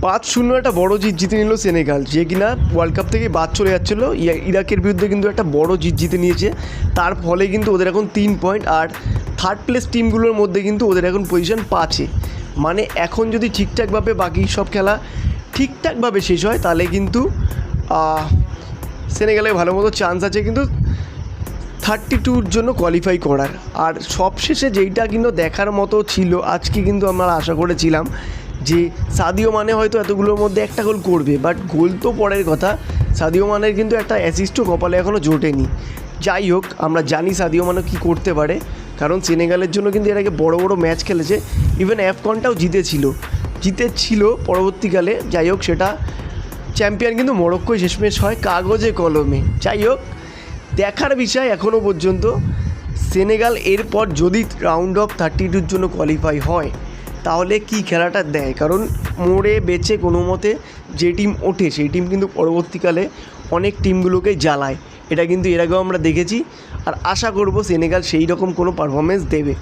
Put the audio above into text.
5-0 একটা বড় জিত জিতে নিল সেনেগাল, যে কিনা ওয়ার্ল্ড কাপ থেকে বাদ চলে যাচ্ছিলো। ইরাকের বিরুদ্ধে কিন্তু একটা বড় জিত জিতে নিয়েছে। তার ফলে কিন্তু ওদের এখন 3 পয়েন্ট, আর থার্ড প্লেস টিমগুলোর মধ্যে কিন্তু ওদের এখন পজিশন 5-এ। মানে এখন যদি ঠিকঠাকভাবে বাকি সব খেলা ঠিকঠাকভাবে শেষ হয় তাহলে কিন্তু সেনেগালের ভালো মতো চান্স আছে কিন্তু 32-র জন্য কোয়ালিফাই করার। আর সবশেষে যেইটা কিন্তু দেখার মতো ছিল আজকে, কিন্তু আমরা আশা করেছিলাম যে সাদিও মানে হয়তো এতগুলোর মধ্যে একটা গোল করবে, বাট গোল তো পরের কথা। সাদিও মানের কিন্তু একটা অ্যাসিস্টও কপালে এখনও জোটেনি। যাই হোক, আমরা জানি সাদিও মানে কী করতে পারে, কারণ সেনেগালের জন্য কিন্তু এর আগে বড় বড় ম্যাচ খেলেছে, ইভেন অ্যাফকনটাও জিতেছিল পরবর্তীকালে। যাই হোক, সেটা চ্যাম্পিয়ন কিন্তু মরক্কোয় শেষমেশ হয় কাগজে কলমে। যাই হোক, দেখার বিষয় এখনও পর্যন্ত সেনেগাল এরপর যদি রাউন্ড অফ 32-র জন্য কোয়ালিফাই হয় তাহলে কি খেলাটা দেয়, কারণ মোড়ে বেচে কোনো মতে যে টিম ওঠে সেই টিম কিন্তু পরবর্তীকালে অনেক টিমগুলোকে জ্বালায়। এটা কিন্তু এর আগেও আমরা দেখেছি, আর আশা করব সেনেগাল সেই রকম কোনো পারফরমেন্স দেবে।